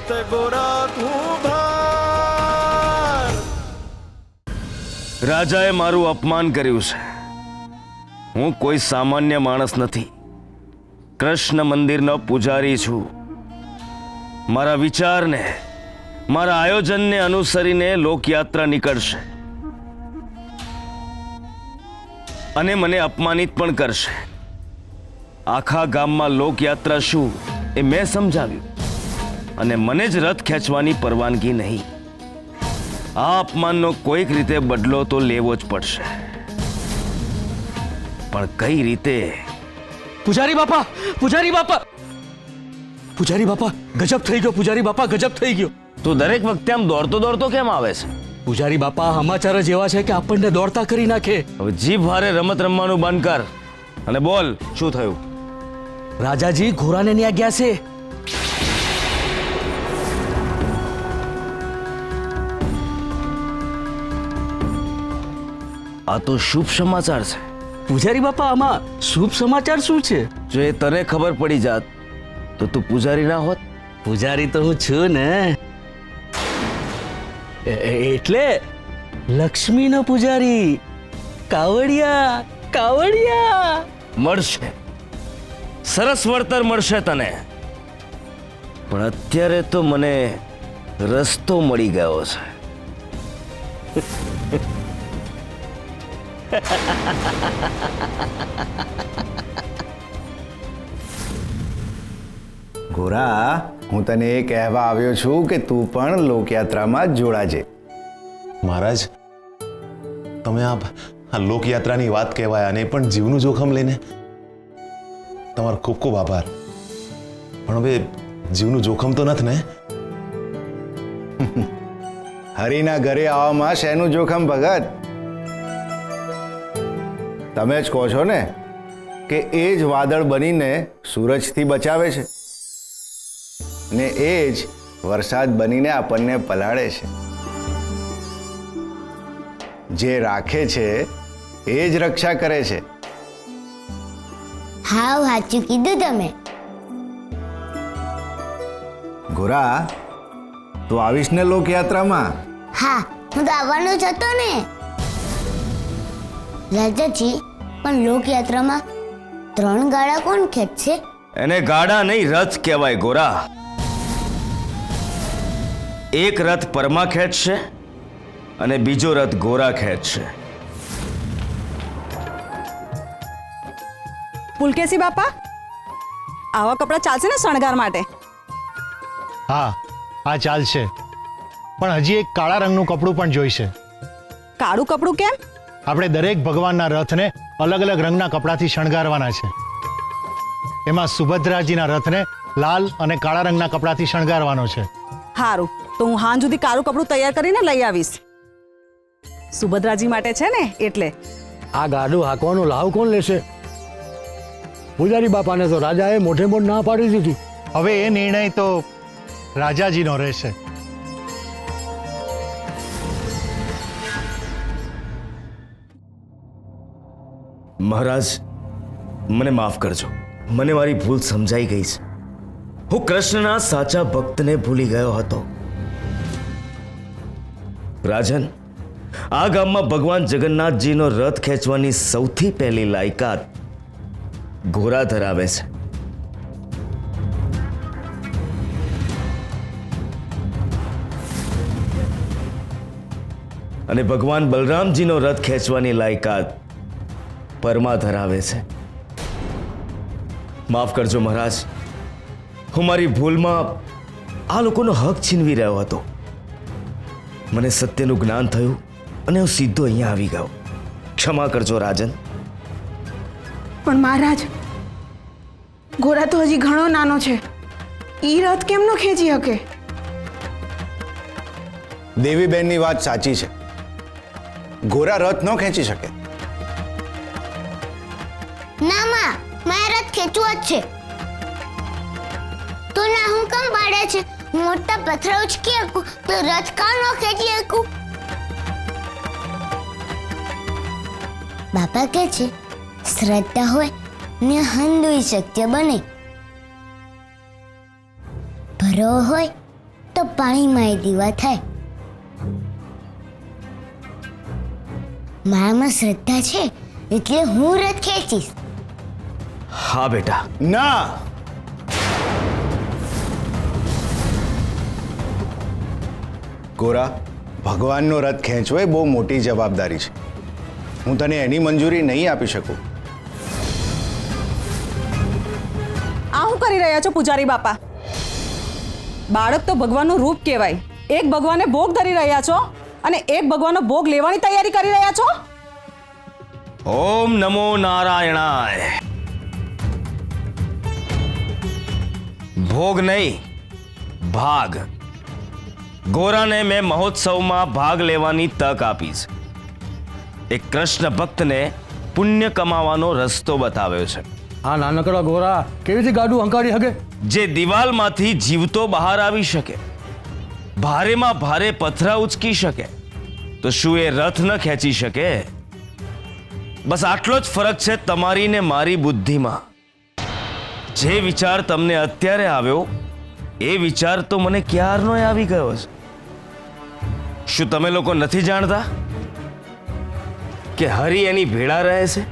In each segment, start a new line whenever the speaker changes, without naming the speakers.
તે ગોરા તું ભાર.
રાજાએ મારું અપમાન કર્યું છે. હું કોઈ સામાન્ય માણસ નથી. કૃષ્ણ મંદિરનો પૂજારી છું. મારા વિચારને, મારા આયોજનને અનુસરીને લોકયાત્રા નીકળશે અને મને અપમાનિત પણ કરશે. આખા ગામમાં લોકયાત્રા શું એ મેં સમજાવ્યું અને મને જ રથ ખેંચવાની પરવાનગી નહીં. આ અપમાનનો કોઈક રીતે બદલો તો લેવો જ પડશે, પણ કઈ રીતે?
પૂજારી બાપા, પૂજારી બાપા, પૂજારી બાપા, ગજબ થઈ ગયો. પૂજારી બાપા, ગજબ થઈ ગયો.
તું દરેક વખતે આમ દોડતો દોડતો કેમ આવે છે?
પૂજારી બાપા, સમાચાર જ એવા છે કે આપણને દોડતા કરી નાખે.
હવે જીભ હારે રમત રમવાનું બંધ કર અને બોલ, શું થયું?
રાજાજી ઘોડાને ન્યા ગયા છે.
આ તો શુભ સમાચાર છે.
પૂજારી બાપા, આમાં શુભ સમાચાર શું છે?
જો એ તને ખબર પડી જાત તો તું પૂજારી ના હોત.
પૂજારી તો હું છું ને. એટલે લક્ષ્મીનો પૂજારી, કાવડિયા, કાવડિયા.
મળશે, સરસ વળતર મળશે તને, પણ અત્યારે તો મને રસ્તો મળી ગયો છે.
ગોરા, હું તને એ કહેવા આવ્યો છું કે તું પણ લોકયાત્રામાં જોડાજે.
મહારાજ, તમે આ લોકયાત્રાની વાત કહેવાય અને પણ જીવનું જોખમ લઈને, તમારો ખૂબ ખૂબ આભાર. પણ હવે જીવનું જોખમ તો નથી ને?
હરિના ઘરે આવવામાં શેનું જોખમ ભગત? તમે જ કહો છો ને કે એ જ વાદળ બનીને સૂરજથી બચાવે છે ને એ જ વરસાદ બનીને આપણને પલાળે છે. જે રાખે છે એ જ રક્ષા કરે છે.
હાવ સાચું કીધું તમે.
ગોરા, તું આવીશ ને લોકયાત્રામાં?
હા, હું તો આવવાનો જ હતો ને. રાજાજી, પણ લોકયાત્રામાં 3 ગાડા કોણ ખેંચશે?
એને ગાડા નહીં, રથ કહેવાય ગોરા. એક રથ પરમા ખેંચશે અને બીજો રથ ગોરા ખેંચશે.
પુલકેશી બાપા, આવા કપડાં ચાલશે ને શણગાર માટે?
હા, આ ચાલશે, પણ હજી એક કાળા રંગનું કપડું પણ જોઈશે.
કાળું કપડું કેમ?
આપણે દરેક ભગવાનના રથને અલગ અલગ રંગના કપડાથી શણગારવાના છે. એમાં સુભદ્રાજીના રથને લાલ અને કાળા રંગના કપડાથી શણગારવાનો છે.
સારું, તો હું હાંજ સુધી કાળું કપડું તૈયાર કરીને લઈ આવીશ. સુભદ્રાજી માટે છે ને એટલે.
આ ગાડું હાંકવાનો લાવ કોણ લેશે? પૂજારી બાપાને તો રાજાએ મોઢે મોઢ ના પાડી દીધી.
હવે એ નિર્ણય તો રાજાજીનો રહેશે.
મહારાજ, મને માફ કરજો. મને મારી ભૂલ સમજાઈ ગઈ છે. હું કૃષ્ણના સાચા ભક્તને ભૂલી ગયો હતો. રાજન, આ ગામમાં ભગવાન જગન્નાથજીનો રથ ખેંચવાની સૌથી પહેલી લાયકાત ઘોડા ધરાવે છે. અને ભગવાન બલરામજીનો રથ ખેંચવાની લાયકાત પરમા ધરાવે છે. માફ કરજો મહારાજ, હું મારી ભૂલમાં આ લોકોનો હક છીનવી રહ્યો હતો. મને સત્યનું જ્ઞાન થયું અને હું સીધો અહીંયા આવી ગયો. ક્ષમા કરજો રાજન.
પણ મહારાજ, ઘોડા તો હજી ઘણો નાનો છે. ઈ રથ કેમ નો ખેંચી શકે?
દેવીબેનની વાત સાચી છે. ઘોડા રથ ન ખેંચી શકે.
ના માં, મારે રથ ખેંચવો જ છે. તો ના હું કેમ પાડે છે? મોટા પથ્થર ઉચકી શકું તો રથ કાં ન ખેંચી શકું? બાપા કહે છે શ્રદ્ધા હોય ને હંધુય શક્ય બને. ભરો હોય તો પાણીમાં એ દીવા થાય. મારામાં શ્રદ્ધા છે એટલે હું રથ ખેંચીશ.
હા બેટા.
ના, ગોરા, ભગવાનનો રથ ખેંચવો એ બહુ મોટી જવાબદારી છે. હું તને એની મંજૂરી નહીં આપી શકું.
આ શું કરી રહ્યા છો પૂજારી બાપા? બાળક તો ભગવાનનું રૂપ કહેવાય. એક ભગવાનને ભોગ ધરી રહ્યા છો અને એક ભગવાનનો ભોગ લેવાની તૈયારી કરી રહ્યા છો.
ઓમ નમો નારાયણાય. ભોગ નહીં, ભાગ. ગોરાને મેં મહોત્સવમાં ભાગ લેવાની તક આપી છે. એક કૃષ્ણ ભક્તને પુણ્ય કમાવાનો રસ્તો બતાવ્યો છે.
આ નાનકડા ગોરા કેવી રીતે ગાડું હંકારી શકે?
જે દિવાલમાંથી જીવતો બહાર આવી શકે, ભારેમાં ભારે પથરા ઉચકી શકે, તો શું એ રથ ન ખેંચી શકે? બસ આટલો જ ફરક છે તમારી ને મારી બુદ્ધિમાં. જે વિચાર તમને અત્યારે આવ્યો એ વિચાર તો મને ક્યારનો આવી ગયો છે. શું તમે લોકો નથી જાણતા કે હરિ એની ભેળા રહે છે?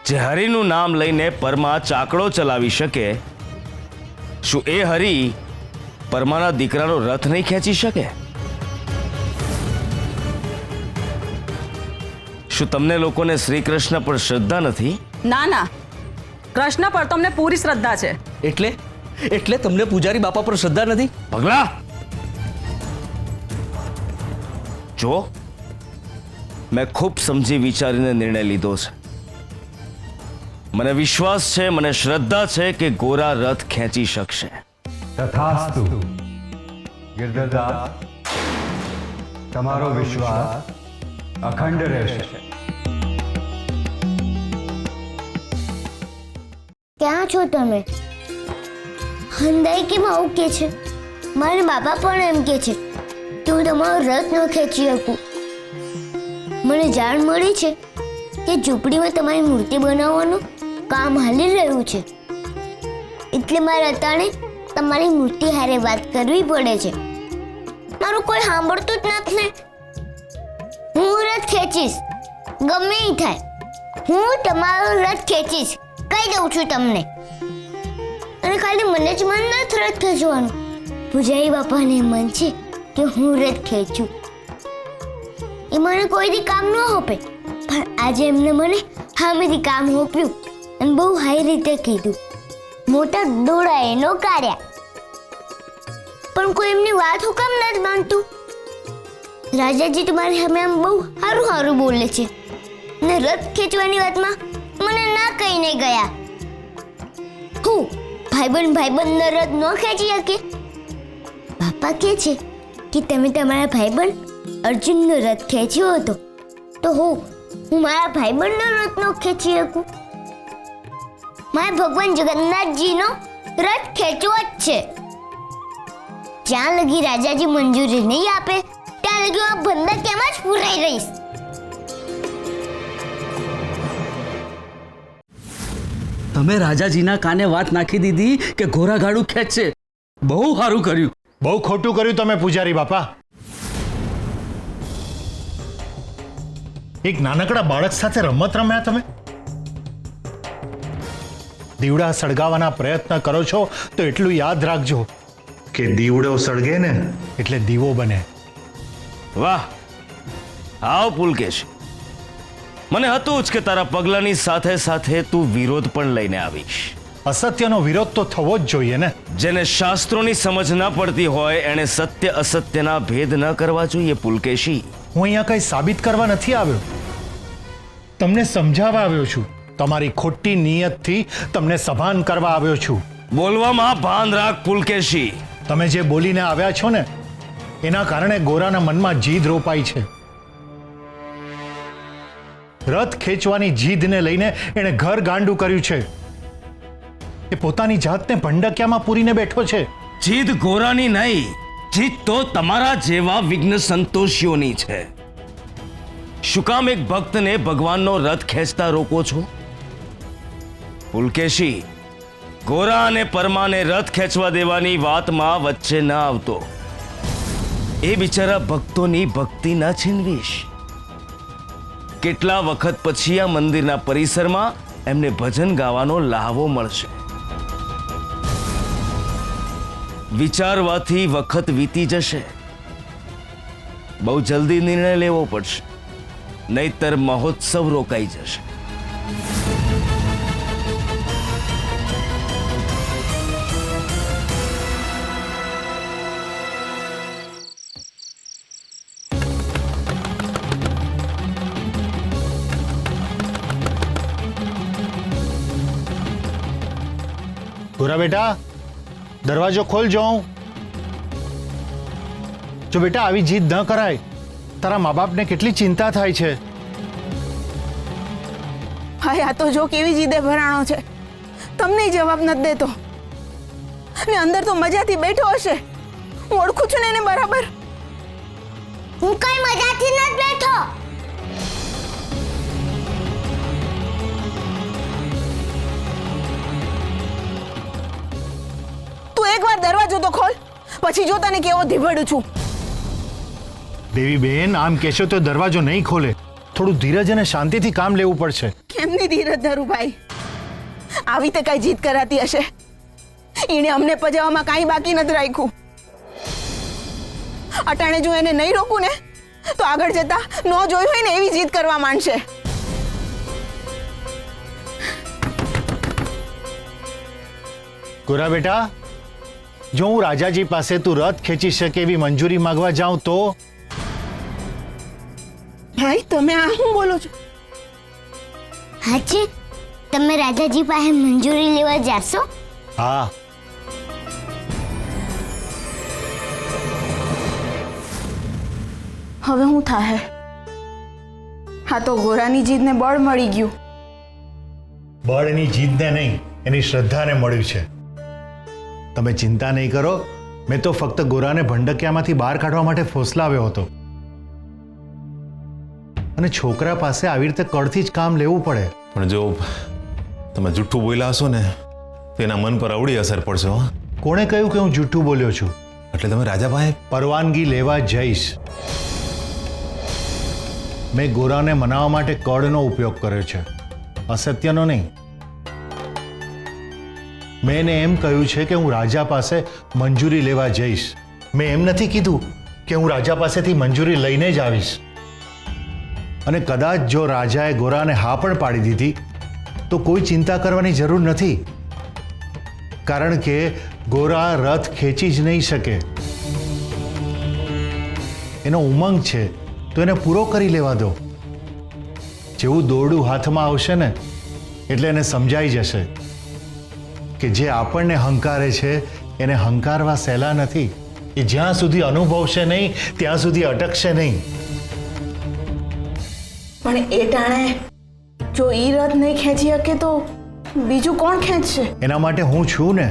જે હરિનું નામ લઈને પરમાં ચાકડો ચલાવી શકે, શું એ હરિ પરમાના દીકરાનો રથ નહીં ખેંચી શકે? શું તમને લોકોને શ્રી કૃષ્ણ પર શ્રદ્ધા નથી?
ના ના, કૃષ્ણ પર તો અમને પૂરી શ્રદ્ધા છે.
એટલે તમને પૂજારી બાપા પર શ્રદ્ધા નથી?
પગલા જો, મેં ખૂબ સમજી વિચારીને નિર્ણય લીધો છે. મને વિશ્વાસ છે, મને શ્રદ્ધા છે કે ગોરા રથ ખેંચી શકશે.
તથાસ્તુ. ગિરધરદાસ, તમારો વિશ્વાસ અખંડ રહેશે.
ક્યાં છો તમે? હંદાઈ કેમ આવું કે છે? મારા બાપા પણ એમ કે છે કે હું તમારો રથ ન ખેંચી શકું. મને જાણ મળી છે કે ઝૂંપડીમાં તમારી મૂર્તિ બનાવવાનું કામ હાલી રહ્યું છે, એટલે મારે અત્યારે તમારી મૂર્તિ હારે વાત કરવી પડે છે. મારું કોઈ સાંભળતું જ નથી ને. હું રથ ખેંચીશ, ગમે એ થાય. હું તમારો રથ ખેંચીશ, કહી દઉં છું તમને. અને ખાલી મને જ મન નથી રથ ખેંચવાનું, પૂજારી બાપાને મન છે કે હું રથ ખેંચું. એ મને કોઈ દી કામ ન હોપે, પણ આજે એમને મને સામેથી કામ હોપ્યું અને બહુ સારી રીતે કીધું. મોટા દોડા એનો કાઢ્યા, પણ કોઈ એમની વાત હું કામ નથી માનતું. રાજાજી તમારી સામે આમ બહુ સારું સારું બોલે છે ને રથ ખેંચવાની વાતમાં મને ના કહીને ગયા. હું ભાઈબંધનો રથ ન ખેંચી શકે? બાપા કહે છે કે તમે તમારા ભાઈબંધ અર્જુનનો રથ ખેંચ્યો હતો, તો હું મારા ભાઈબંધનો રથ ન ખેંચી શકું? મારે ભગવાન જગન્નાથજીનો રથ ખેંચવો જ છે. જ્યાં લગી રાજાજી મંજૂરી નહીં આપે ત્યાં લગી આ બંદર કેમ જ પુરાઈ રહીશ.
તમે રાજાજીના કાને વાત નાખી દીધી કે ઘોડા ગાડું ખેંચશે. બહુ સારું કર્યું.
બહુ ખોટું કર્યું તમે પૂજારી બાપા. એક નાનકડા બાળક સાથે રમત રમ્યા તમે. દીવડા સળગાવવાના પ્રયત્ન કરો છો તો એટલું યાદ રાખજો કે દીવડો સળગે ને એટલે દીવો બને.
વાહ, આવ પુલકેશ. મને હતું જ કે તારા પગલાની સાથે સાથે તું વિરોધ પણ લઈને આવીશ.
અસત્યનો વિરોધ તો થવો જ જોઈએ ને.
જેને શાસ્ત્રોની સમજ ન પડતી હોય એણે સત્ય અસત્યના ભેદ ન કરવા જોઈએ પુલકેશી.
હું અહીંયા કંઈ સાબિત કરવા નથી આવ્યો, તમને સમજાવવા આવ્યો છું. તમારી ખોટી નિયતથી તમને સભાન કરવા આવ્યો છું.
બોલવામાં ભાન રાખ પુલકેશી.
તમે જે બોલીને આવ્યા છો ને એના કારણે ગોરાના મનમાં જીદ રોપાઈ છે. રથ ખેંચવાની જીદને લઈને એણે ઘર ગાંડું કર્યું છે. એ પોતાની જાતને ભંડકિયામાં પૂરીને બેઠો છે.
જીદ ગોરાની નહીં, જીદ તો તમારા જેવા વિઘ્ન સંતોષીઓની છે. શું કામ એક ભક્તને ભગવાનનો રથ ખેંચતા રોકો છો? પુલકેશી, ગોરા અને પરમાને રથ ખેંચવા દેવાની વાતમાં વચ્ચે ના આવતો. એ બિચારા ભક્તોની ભક્તિ ના છીનવીશ. કેટલા વખત પછી આ મંદિરના પરિસરમાં એમને ભજન ગાવાનો લહાવો મળશે. વિચારવાથી વખત વીતી જશે. બહુ જલ્દી નિર્ણય લેવો પડશે, નહીતર મહોત્સવ રોકાઈ જશે.
ગોરા બેટા, દરવાજો ખોલ જાઉં. જો બેટા આવી જીદ ન કરાય. તારા મા બાપને કેટલી ચિંતા થાય છે.
હાય, આ તો જો કેવી જીદે ભરાણો છે, તમને જવાબ નથી દેતો. ને અંદર તો મજાથી બેઠો હશે. હું ઓળખું છું ને એને બરાબર.
હું કઈ મજાથી નથી બેઠો.
તું એકવાર દરવાજો તો ખોલ, પછી જો તને કેવો ધીભડું છું.
દેવી બેન, આમ કહેશો તો દરવાજો નહીં ખોલે. થોડું ધીરજ અને શાંતિથી કામ લેવું પડશે.
કેમની ધીરજ ધરું ભાઈ? આવી તે કઈ જીત કરાતી હશે. એને અમને પજાવવામાં કાંઈ બાકી નથી રાખ્યું. અટાણે જો એને નહીં રોકું ને તો આગળ જતા ન જોયું હોય ને એવી જીત કરવા માંડશે.
ગોરા બેટા, જો હું રાજાજી પાસે તું રથ ખેંચી શકે એવી મંજૂરી માંગવા જાઉં તો?
ભાઈ, તમે આ શું બોલો છો?
હાચી? તમે રાજાજી પાસે મંજૂરી લેવા જાશો?
હા.
હવે હું થાય? હા, તો ગોરાની જીદને બળ મળી ગયું.
બળ એની જીદને નહીં, એની શ્રદ્ધાને મળ્યું છે. તમે ચિંતા નહીં કરો. મેં તો ફક્ત ગોરાને ભંડકિયામાંથી બહાર કાઢવા માટે ફોસલાવ્યો હતો. અને છોકરા પાસે આવી રીતે કળથી જ કામ લેવું પડે.
પણ જો તમે જુઠ્ઠું બોલ્યા હશો ને તો એના મન પર અવળી અસર પડશે. હો.
કોણે કહ્યું કે હું જુઠ્ઠું બોલ્યો છું?
એટલે તમે રાજાભાઈ
પરવાનગી લેવા જઈશ. મેં ગોરાને મનાવવા માટે કળનો ઉપયોગ કર્યો છે, અસત્યનો નહીં. મેં એને એમ કહ્યું છે કે હું રાજા પાસે મંજૂરી લેવા જઈશ. મેં એમ નથી કીધું કે હું રાજા પાસેથી મંજૂરી લઈને જ આવીશ. અને કદાચ જો રાજાએ ગોરાને હા પણ પાડી દીધી તો કોઈ ચિંતા કરવાની જરૂર નથી. કારણ કે ગોરા રથ ખેંચી જ નહીં શકે. એનો ઉમંગ છે તો એને પૂરો કરી લેવા દો. જેવું દોરડું હાથમાં આવશે ને એટલે એને સમજાઈ જશે કે જે આપણને હંકારે છે એને હંકારવા સહેલા નથી. એ જ્યાં સુધી અનુભવશે નહીં ત્યાં સુધી અટકશે નહીં.
પણ એ ટાણે જો ઈ રથ નહીં ખેંચી શકે તો બીજું કોણ ખેંચશે?
એના માટે હું છું ને.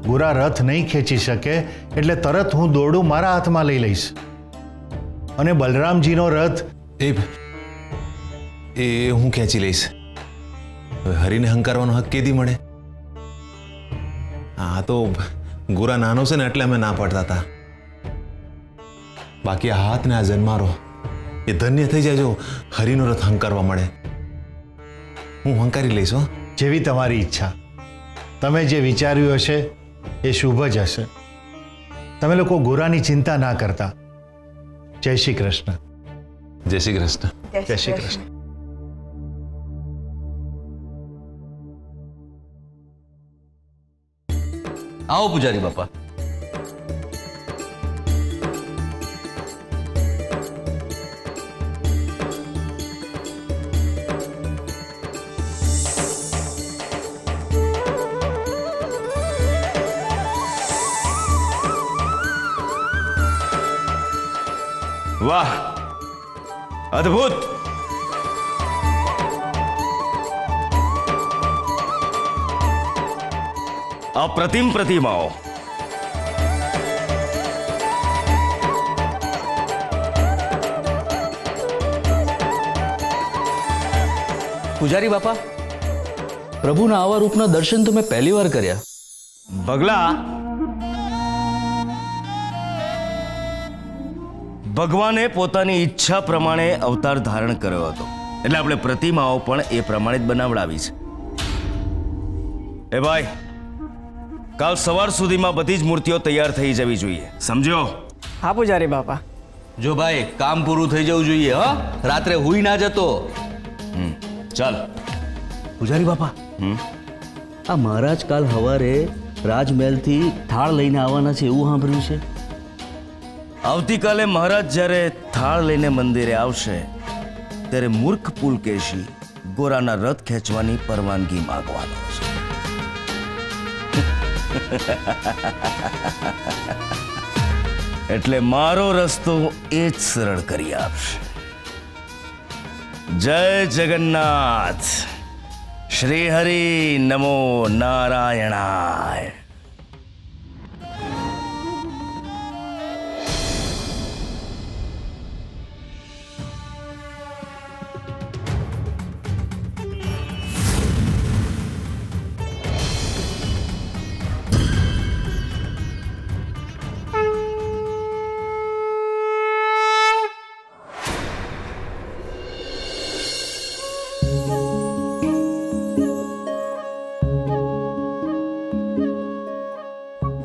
ગોરા રથ નહીં ખેંચી શકે એટલે તરત હું દોરડું મારા હાથમાં લઈ લઈશ. અને બલરામજીનો રથ
એ હું ખેંચી લઈશ. હવે હરીને હંકારવાનો હક કેદી મળે? હા, તો ગોરા નાનો છે ને એટલે અમે ના પાડતા હતા. બાકી આ હાથ ને આ જન્મારો એ ધન્ય થઈ જાય જો હરીનો રથ હંકારવા મળે. હું હંકારી લઈશ. હો.
જેવી તમારી ઈચ્છા. તમે જે વિચાર્યું હશે એ શુભ જ હશે. તમે લોકો ગોરાની ચિંતા ના કરતા. જય શ્રી કૃષ્ણ.
જય શ્રી કૃષ્ણ.
જય શ્રી કૃષ્ણ.
આવો પૂજારી બાપા.
વાહ, અદ્ભુત. અપ્રતિમ પ્રતિમાઓ.
પૂજારી બાપા, પ્રભુના આવા રૂપના દર્શન તો મેં પહેલી વાર કર્યા.
ભગલા, ભગવાને પોતાની ઈચ્છા પ્રમાણે અવતાર ધારણ કર્યો હતો, એટલે આપણે પ્રતિમાઓ પણ એ પ્રમાણે જ બનાવડાવી છે. એ ભાઈ, કાલ સવાર સુધીમાં બધી જ મૂર્તિઓ તૈયાર થઈ જવી જોઈએ, સમજ્યો?
હા પૂજારી બાપા.
જો ભાઈ, કામ પૂરું થઈ જવું જોઈએ. હા, રાત્રે હુઈ ના જતો.
ચાલ.
પૂજારી બાપા, આ મહારાજ કાલ સવારે રાજમહેલથી થાળ લઈને આવવાના છે એવું સાંભળ્યું છે.
આવતીકાલે મહારાજ જ્યારે થાળ લઈને મંદિરે આવશે ત્યારે મૂર્ખ પુલકેશી ગોરાના રથ ખેંચવાની પરવાનગી માંગવાનો છે. એટલે મારો રસ્તો એ જ સરળ કરી આપશે. જય જગન્નાથ. શ્રી હરિ નમો નારાયણાય.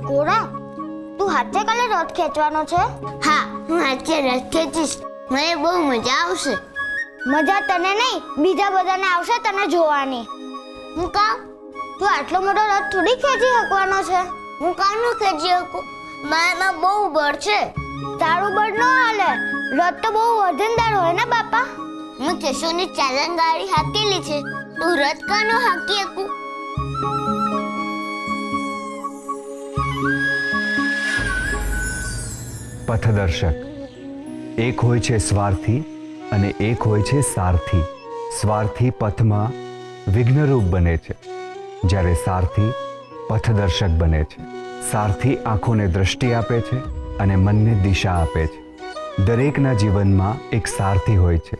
ગોરા, તું હાથે કાલે રથ ખેંચવાનો છે? હા, હું હાથે રથ ખેંચીશ. મને બહુ મજા આવશે. મજા તને નહીં, બીજા બધાને આવશે તને જોવાની. હું કામ? તું આટલો મોટો રથ થોડી ખેંચી શકવાનો છે. હું કામ ન ખેંચી શકું? મારામાં બહુ બળ છે. તારું બળ ન હાલે. રથ તો બહુ વજનદાર હોય ને બાપા. હું કેશોની ચાલન ગાડી હાકેલી છે, તું રથ કાનો હાકી શકું?
પથદર્શક એક હોય છે સ્વાર્થી અને એક હોય છે સારથી. સ્વાર્થી પથમાં વિઘ્નરૂપ બને છે, જ્યારે સારથી પથદર્શક બને છે. સારથી આંખોને દ્રષ્ટિ આપે છે અને મનને દિશા આપે છે. દરેકના જીવનમાં એક સારથી હોય છે,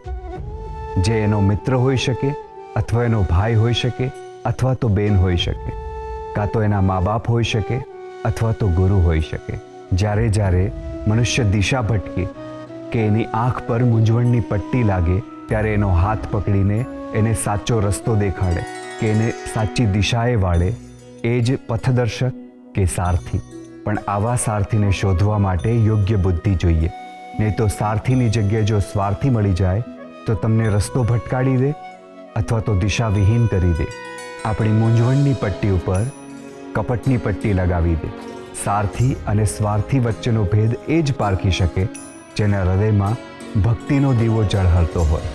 જે એનો મિત્ર હોઈ શકે, અથવા એનો ભાઈ હોઈ શકે, અથવા તો બેન હોઈ શકે, કાં તો એના મા બાપ હોઈ શકે, અથવા તો ગુરુ હોઈ શકે. જ્યારે જ્યારે મનુષ્ય દિશા ભટકે કે એની આંખ પર મૂંઝવણની પટ્ટી લાગે, ત્યારે એનો હાથ પકડીને એને સાચો રસ્તો દેખાડે કે એને સાચી દિશાએ વાળે, એ જ પથદર્શક કે સારથી. પણ આવા સારથીને શોધવા માટે યોગ્ય બુદ્ધિ જોઈએ, નહીં તો સારથીની જગ્યાએ જો સ્વાર્થી મળી જાય તો તમને રસ્તો ભટકાડી દે અથવા તો દિશા વિહીન કરી દે. આપણી મૂંઝવણની પટ્ટી ઉપર કપટની પટ્ટી લગાવી દે. સારથી અને સ્વાર્થી વચ્ચેનો ભેદ એ જ પારખી શકે જેના હૃદયમાં ભક્તિનો દીવો ઝળહળતો હોય.